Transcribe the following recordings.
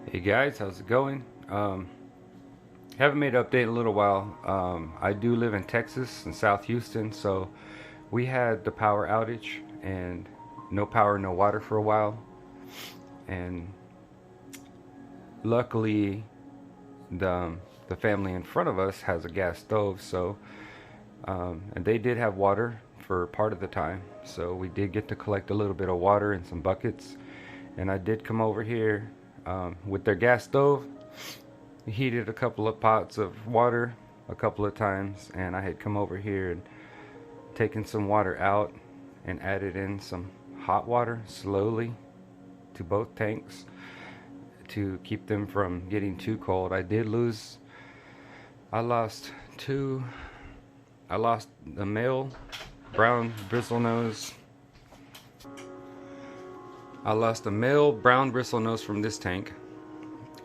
Hey guys, how's it going? Haven't made an update in a little while. I do live in Texas in South Houston, so we had the power outage and no power, no water for a while. And luckily, the family in front of us has a gas stove, so and they did have water for part of the time, so we did get to collect a little bit of water in some buckets. And I did come over here with their gas stove, heated a couple of pots of water a couple of times, and I had come over here and taken some water out and added in some hot water slowly to both tanks to keep them from getting too cold. I lost two, I lost the male brown bristlenose. I lost a male brown bristlenose from this tank,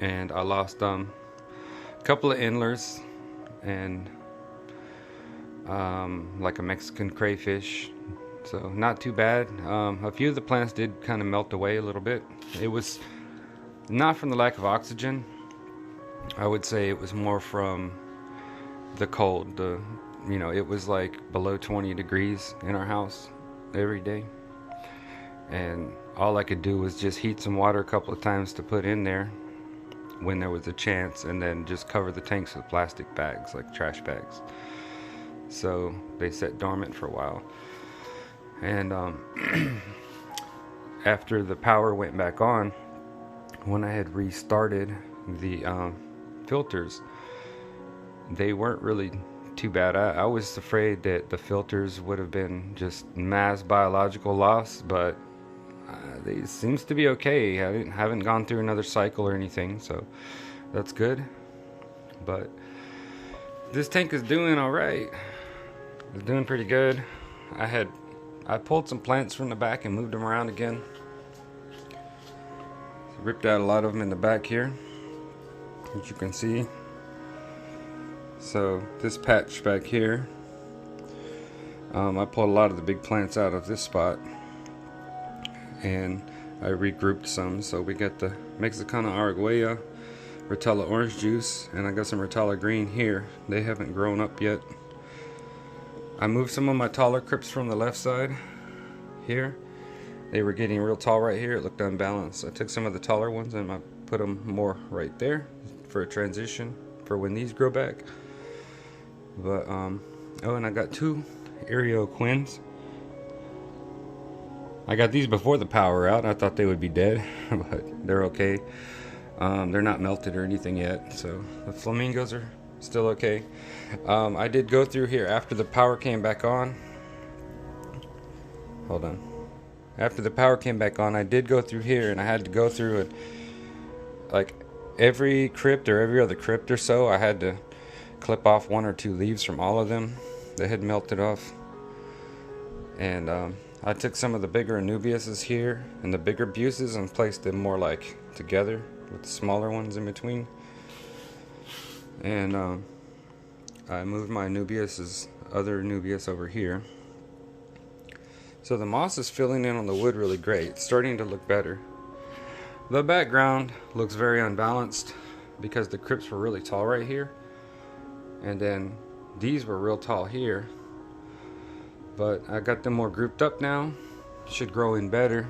and I lost a couple of endlers and like a Mexican crayfish, so not too bad. A few of the plants did kind of melt away a little bit. It was not from the lack of oxygen. I would say it was more from the cold. It was like below 20 degrees in our house every day, and all I could do was just heat some water a couple of times to put in there when there was a chance, and then just cover the tanks with plastic bags, like trash bags. So they sat dormant for a while. And after the power went back on, when I had restarted the filters, they weren't really too bad. I was afraid that the filters would have been just mass biological loss, but it seems to be okay. I haven't gone through another cycle or anything, so that's good. But this tank is doing all right. It's doing pretty good. I pulled some plants from the back and moved them around again. Ripped out a lot of them in the back here, as you can see. So this patch back here, I pulled a lot of the big plants out of this spot, and I regrouped some. So we got the Mexicana Araguaia, Rotella orange juice, and I got some Rotella green here. They haven't grown up yet. I moved some of my taller crypts from the left side here. They were getting real tall right here. It looked unbalanced. I took some of the taller ones and I put them more right there for a transition for when these grow back. But and I got two Aereo Quins. I got these before the power out. I thought they would be dead, but they're okay. They're not melted or anything yet, so the flamingos are still okay. I did go through here after the power came back on. Hold on. After the power came back on, I did go through here, and I had to go through it. Like every crypt or every other crypt or so, I had to clip off one or two leaves from all of them that had melted off. And I took some of the bigger Anubiases here and the bigger Buses and placed them more like together with the smaller ones in between. And I moved my other Anubias over here. So the moss is filling in on the wood really great. It's starting to look better. The background looks very unbalanced because the crypts were really tall right here, and then these were real tall here. But I got them more grouped up now. Should grow in better.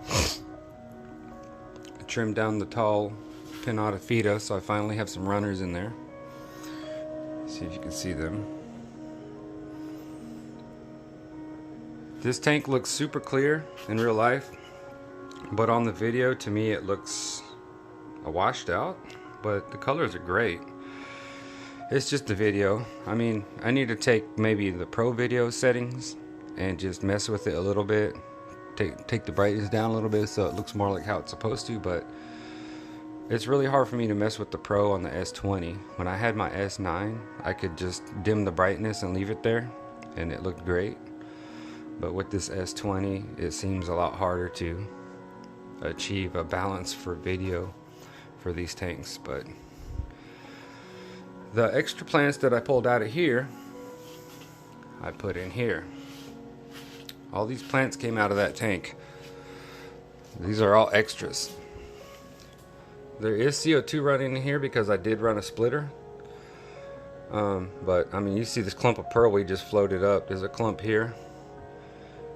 I trimmed down the tall Pinnata Feta, so I finally have some runners in there. See if you can see them. This tank looks super clear in real life, but on the video, to me, it looks washed out, but the colors are great. It's just the video. I mean, I need to take maybe the pro video settings and just mess with it a little bit. Take the brightness down a little bit so it looks more like how it's supposed to, but it's really hard for me to mess with the pro on the S20. When I had my S9, I could just dim the brightness and leave it there, and it looked great. But with this S20, it seems a lot harder to achieve a balance for video for these tanks. But the extra plants that I pulled out of here, I put in here. All these plants came out of that tank. These are all extras. There is CO2 running in here because I did run a splitter. But I mean, you see this clump of pearl we just floated up. There's a clump here.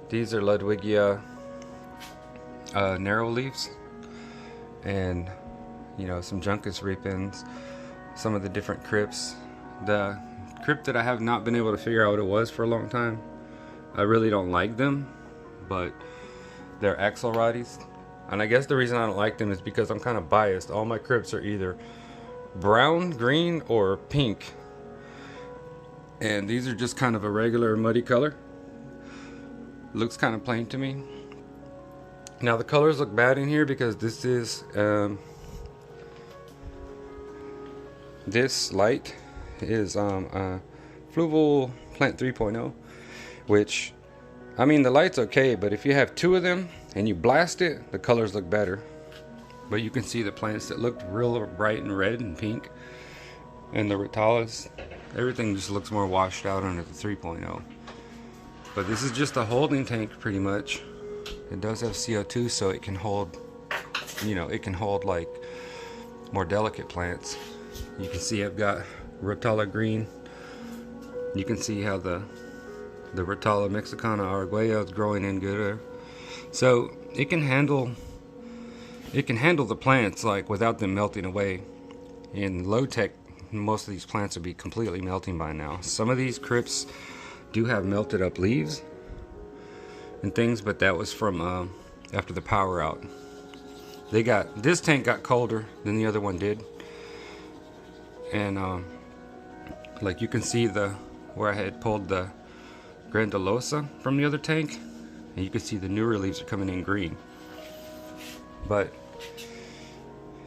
These are Ludwigia narrow leaves, and you know, some Juncus repens, some of the different crypts. The crypt that I have not been able to figure out what it was for a long time. I really don't like them, but they're Axelrodies. And I guess the reason I don't like them is because I'm kind of biased. All my crypts are either brown, green, or pink. And these are just kind of a regular muddy color. Looks kind of plain to me. Now the colors look bad in here because this is this light is Fluval Plant 3.0, which, I mean, the light's okay, but if you have two of them and you blast it, the colors look better. But you can see the plants that looked real bright and red and pink, and the Ritalas, everything just looks more washed out under the 3.0. But this is just a holding tank pretty much. It does have CO2, so it can hold, you know, it can hold like more delicate plants. You can see I've got Rotala green. You can see how the Rotala Mexicana Araguaia is growing in good. So it can handle the plants like without them melting away. In low tech, most of these plants would be completely melting by now. Some of these crypts do have melted up leaves and things, but that was from after the power out. This tank got colder than the other one did, and like you can see where I had pulled the Grandulosa from the other tank, and you can see the newer leaves are coming in green. But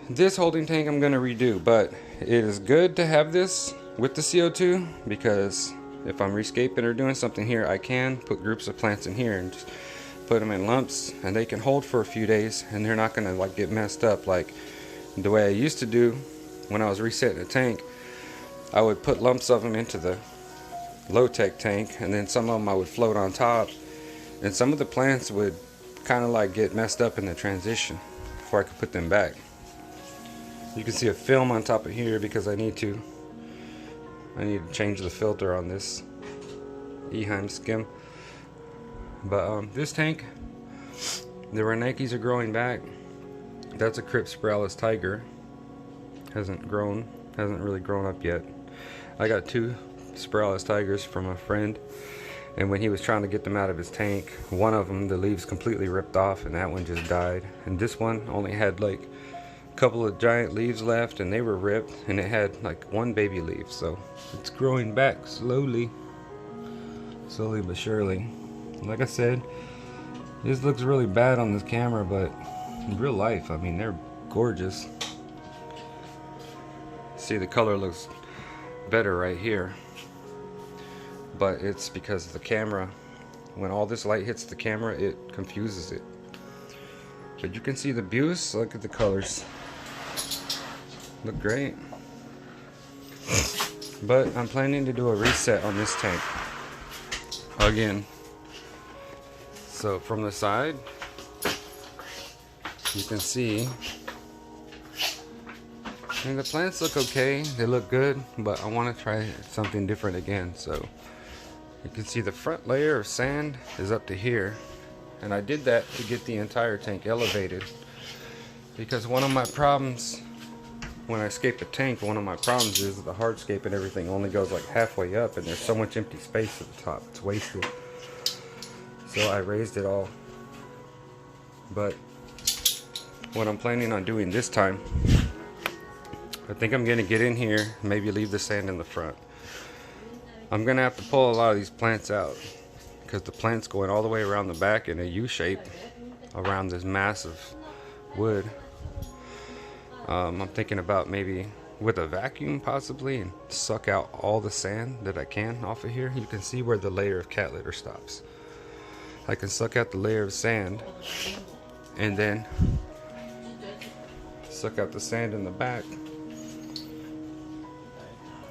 this holding tank I'm gonna redo, but it is good to have this with the CO2 because if I'm rescaping or doing something here, I can put groups of plants in here and just put them in lumps, and they can hold for a few days, and they're not gonna like get messed up like the way I used to do when I was resetting a tank. I would put lumps of them into the low-tech tank, and then some of them I would float on top, and some of the plants would kind of like get messed up in the transition before I could put them back. You can see a film on top of here because I need to change the filter on this Eheim skim. But this tank, the Reinekes are growing back. That's a Cryptspiralis tiger. Hasn't really grown up yet. I got two Spiralis tigers from a friend, and when he was trying to get them out of his tank, one of them, the leaves completely ripped off, and that one just died. And this one only had like a couple of giant leaves left, and they were ripped, and it had like one baby leaf. So it's growing back slowly but surely. Like I said, this looks really bad on this camera, but in real life, I mean, they're gorgeous. See, the color looks better right here, but it's because the camera, when all this light hits the camera, it confuses it. But you can see the Buse. Look at the colors, look great. But I'm planning to do a reset on this tank again. So from the side, you can see, and the plants look okay, they look good, but I want to try something different again. So you can see the front layer of sand is up to here, and I did that to get the entire tank elevated, because one of my problems when I scape a tank, one of my problems is that the hardscape and everything only goes like halfway up, and there's so much empty space at the top, it's wasted. So I raised it all. But what I'm planning on doing this time, I think I'm gonna get in here, maybe leave the sand in the front. I'm gonna have to pull a lot of these plants out because the plant's going all the way around the back in a U shape around this massive wood. I'm thinking about maybe with a vacuum possibly and suck out all the sand that I can off of here. You can see where the layer of cat litter stops. I can suck out the layer of sand and then suck out the sand in the back.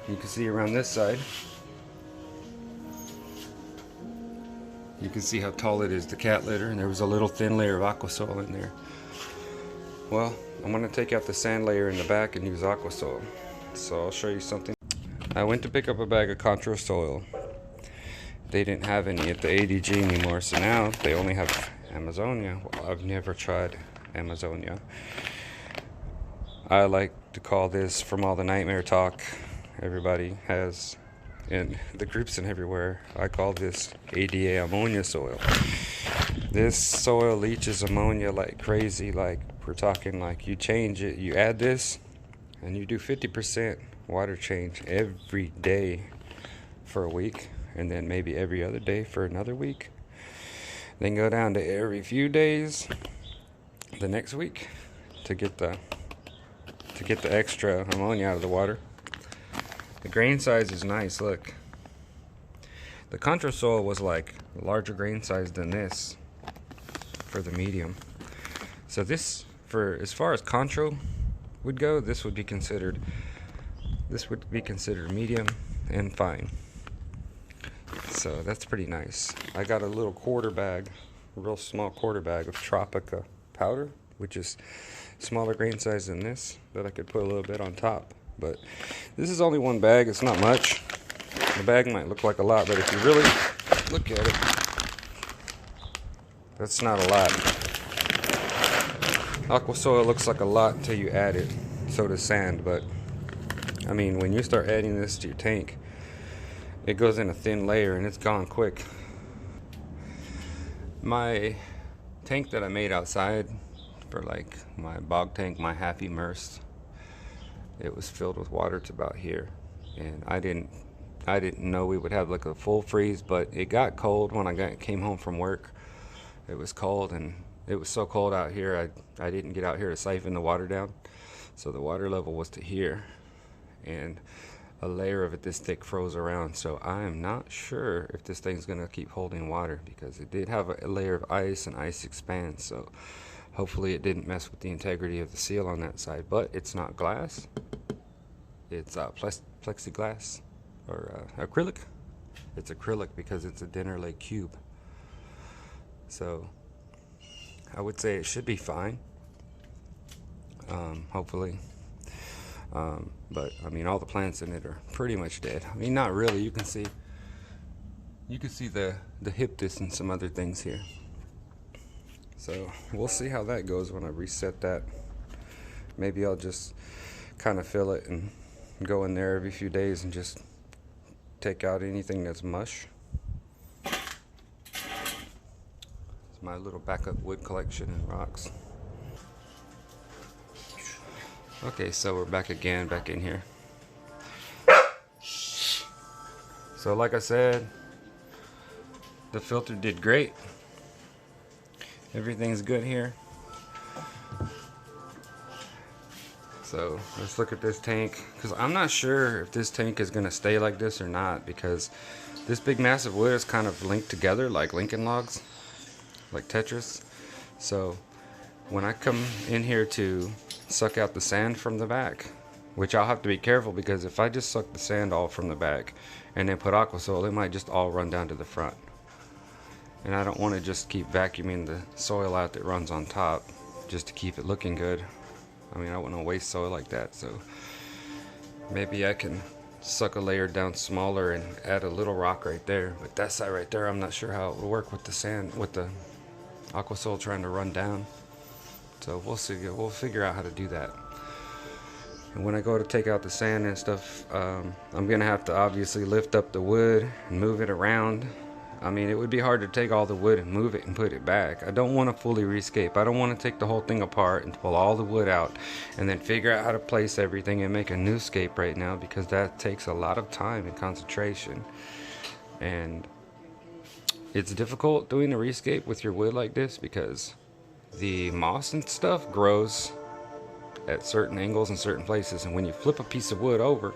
You can see around this side, you can see how tall it is, the cat litter, and there was a little thin layer of aqua soil in there. Well, I'm gonna take out the sand layer in the back and use Aquasoil. So I'll show you something. I went to pick up a bag of Contra Soil. They didn't have any at the ADG anymore, so now they only have Amazonia. Well, I've never tried Amazonia. I like to call this, from all the nightmare talk everybody has in the groups and everywhere, I call this ADA ammonia soil. This soil leaches ammonia like crazy. Like, we're talking like you change it, you add this, and you do 50% water change every day for a week, and then maybe every other day for another week. Then go down to every few days the next week to get the extra ammonia out of the water. The grain size is nice. Look, the Contra Soil was like a larger grain size than this for the medium. So this, for as far as Contra would go, this would be considered medium and fine. So that's pretty nice. I got a little quarter bag, a real small quarter bag of Tropica powder, which is smaller grain size than this, that I could put a little bit on top. But this is only one bag, it's not much. The bag might look like a lot, but if you really look at it, that's not a lot. Aquasoil looks like a lot until you add it. So does sand, but I mean, when you start adding this to your tank, it goes in a thin layer and it's gone quick. My tank that I made outside for like my bog tank, my half immersed, it was filled with water to about here, and I didn't know we would have like a full freeze, but it got cold when I came home from work. It was cold, and it was so cold out here, I didn't get out here to siphon the water down, so the water level was to here, and a layer of it this thick froze around. So I am not sure if this thing's gonna keep holding water, because it did have a layer of ice, and ice expands, so hopefully it didn't mess with the integrity of the seal on that side. But it's not glass, it's plexiglass or acrylic. It's acrylic because it's a Dinnerlake cube. So I would say it should be fine, hopefully. But I mean, all the plants in it are pretty much dead. I mean, not really. You can see the hyptis and some other things here. So we'll see how that goes when I reset that. Maybe I'll just kind of fill it and go in there every few days and just take out anything that's mush. It's my little backup wood collection and rocks. Okay, so we're back again, back in here. So like I said, the filter did great. Everything's good here. So let's look at this tank, because I'm not sure if this tank is going to stay like this or not, because this big massive wood is kind of linked together like Lincoln logs, like Tetris. So when I come in here to suck out the sand from the back, which I'll have to be careful, because if I just suck the sand all from the back and then put Aquasoil, it might just all run down to the front. And I don't want to just keep vacuuming the soil out that runs on top just to keep it looking good. I mean, I don't want to waste soil like that. So maybe I can suck a layer down smaller and add a little rock right there. But that side right there, I'm not sure how it will work with the sand, with the Aquasoil trying to run down. So we'll see. We'll figure out how to do that. And when I go to take out the sand and stuff, I'm gonna have to obviously lift up the wood and move it around. I mean, it would be hard to take all the wood and move it and put it back. I don't want to fully rescape. I don't want to take the whole thing apart and pull all the wood out and then figure out how to place everything and make a new scape right now, because that takes a lot of time and concentration. And it's difficult doing a rescape with your wood like this, because the moss and stuff grows at certain angles in certain places, and when you flip a piece of wood over,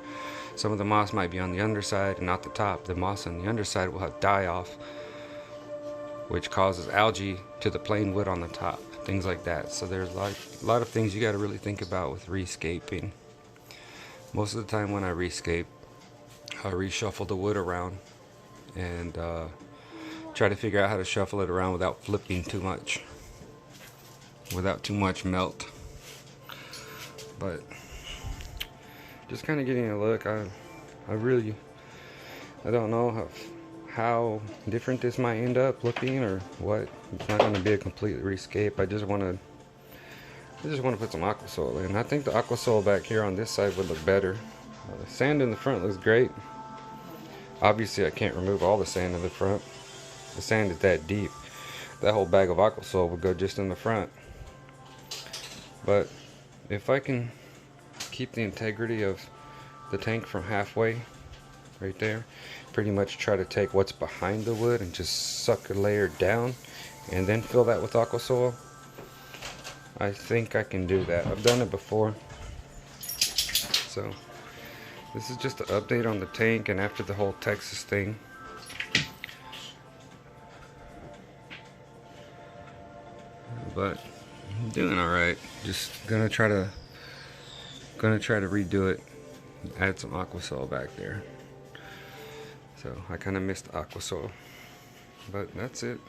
some of the moss might be on the underside and not the top. The moss on the underside will have die off, which causes algae to the plain wood on the top, things like that. So there's a lot of things you got to really think about with rescaping. Most of the time when I rescape, I reshuffle the wood around and try to figure out how to shuffle it around without flipping too much, without too much melt. but just kind of getting a look. I don't know how different this might end up looking or what. It's not going to be a complete rescape. I just want to put some Aquasoil in. I think the Aquasoil back here on this side would look better. The sand in the front looks great. Obviously I can't remove all the sand in the front. The sand is that deep. That whole bag of Aquasoil would go just in the front. But if I can keep the integrity of the tank from halfway, right there, pretty much try to take what's behind the wood and just suck a layer down and then fill that with Aquasoil, I think I can do that. I've done it before. So this is just an update on the tank and after the whole Texas thing. But I'm doing alright. Just gonna try to redo it. Add some Aquasoil back there. So I kinda missed Aquasoil. But that's it.